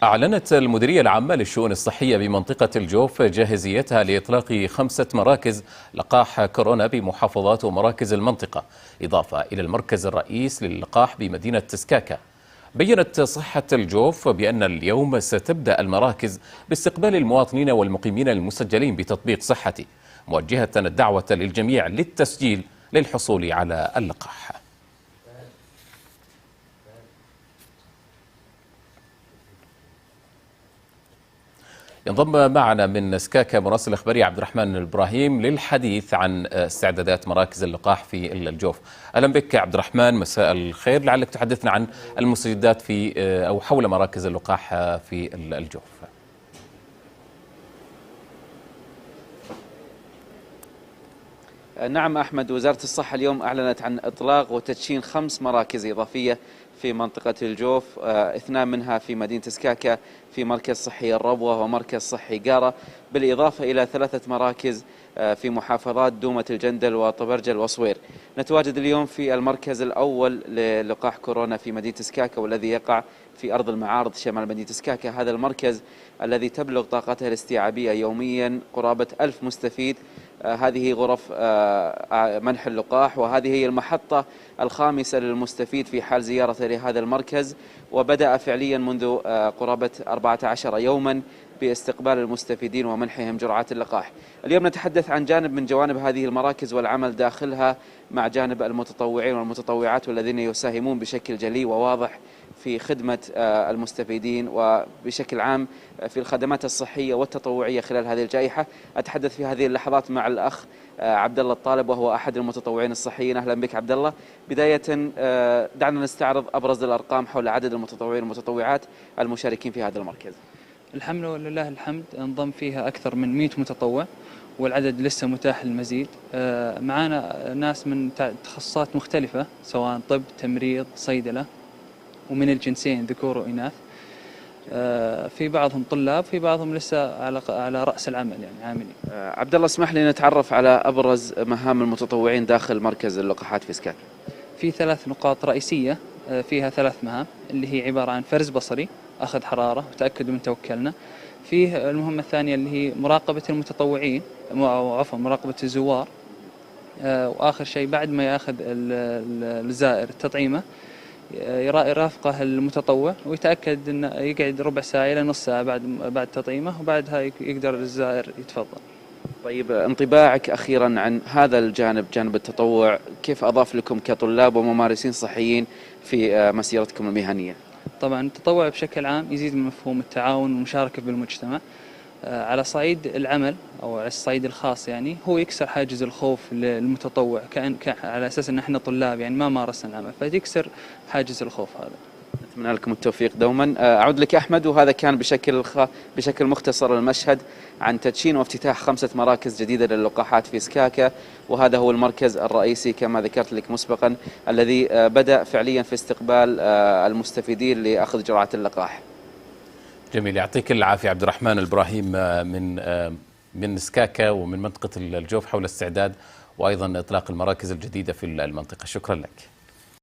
أعلنت المديرية العامة للشؤون الصحية بمنطقة الجوف جاهزيتها لإطلاق 5 مراكز لقاح كورونا بمحافظات ومراكز المنطقة، إضافة إلى المركز الرئيس للقاح بمدينة تسكاكا. بيّنت صحة الجوف بأن اليوم ستبدأ المراكز باستقبال المواطنين والمقيمين المسجلين بتطبيق صحتي، موجهة الدعوة للجميع للتسجيل للحصول على اللقاح. ينضم معنا من سكاكا مراسل الإخباري عبد الرحمن الإبراهيم للحديث عن استعدادات مراكز اللقاح في الجوف. أهلا بك عبد الرحمن، مساء الخير. لعلك تحدثنا عن المستجدات في أو حول مراكز اللقاح في الجوف. نعم أحمد، وزارة الصحة اليوم أعلنت عن إطلاق وتدشين 5 مراكز إضافية في منطقة الجوف، 2 منها في مدينة سكاكا في مركز صحي الربوة ومركز صحي قارة، بالإضافة إلى 3 مراكز في محافظات دومة الجندل وطبرجل وصوير. نتواجد اليوم في المركز الأول للقاح كورونا في مدينة سكاكا، والذي يقع في أرض المعارض شمال مدينة سكاكا. هذا المركز الذي تبلغ طاقته الاستيعابية يوميا قرابة 1000 مستفيد. هذه غرف منح اللقاح، وهذه هي المحطة الخامسة للمستفيد في حال زيارته لهذا المركز، وبدأ فعليا منذ قرابة 14 يوما باستقبال المستفيدين ومنحهم جرعات اللقاح. اليوم نتحدث عن جانب من جوانب هذه المراكز والعمل داخلها مع جانب المتطوعين والمتطوعات، والذين يساهمون بشكل جلي وواضح في خدمة المستفيدين وبشكل عام في الخدمات الصحية والتطوعية خلال هذه الجائحة. أتحدث في هذه اللحظات مع الأخ عبد الله الطالب، وهو أحد المتطوعين الصحيين. أهلا بك عبد الله. بداية دعنا نستعرض أبرز الأرقام حول عدد المتطوعين والمتطوعات المشاركين في هذا المركز. الحمد لله الحمد، انضم فيها أكثر من 100 متطوع، والعدد لسه متاح للمزيد. معنا ناس من تخصصات مختلفة، سواء طب، تمريض، صيدلة، ومن الجنسين ذكور وإناث. في بعضهم طلاب، في بعضهم لسه على رأس العمل يعني عاملين. عبد الله، اسمح لي نتعرف على أبرز مهام المتطوعين داخل مركز اللقاحات في سكاكا. في 3 نقاط رئيسية فيها 3 مهام، اللي هي عبارة عن فرز بصري، أخذ حرارة وتأكد من توكلنا. فيه المهمة الثانية اللي هي مراقبة المتطوعين، أو عفوا مراقبة الزوار. وآخر شيء بعد ما يأخذ الزائر التطعيمة يرافقه المتطوع ويتأكد أنه يقعد ربع ساعة إلى نص ساعة بعد تطعيمه، وبعدها يقدر الزائر يتفضل. طيب، انطباعك أخيرا عن هذا الجانب، جانب التطوع، كيف أضاف لكم كطلاب وممارسين صحيين في مسيرتكم المهنية؟ طبعا التطوع بشكل عام يزيد من مفهوم التعاون والمشاركة بالمجتمع. على صعيد العمل أو على الصعيد الخاص، يعني هو يكسر حاجز الخوف للمتطوع، على أساس أن احنا طلاب يعني ما مارسنا العمل، فيكسر حاجز الخوف هذا. أتمنى لكم التوفيق دوما. أعود لك أحمد، وهذا كان بشكل مختصر المشهد عن تدشين وافتتاح 5 مراكز جديدة للقاحات في سكاكا، وهذا هو المركز الرئيسي كما ذكرت لك مسبقا، الذي بدأ فعليا في استقبال المستفيدين لأخذ جرعة اللقاح. جميل، يعطيك العافية عبد الرحمن الإبراهيم من سكاكا ومن منطقة الجوف حول استعداد وأيضا إطلاق المراكز الجديدة في المنطقة. شكرا لك.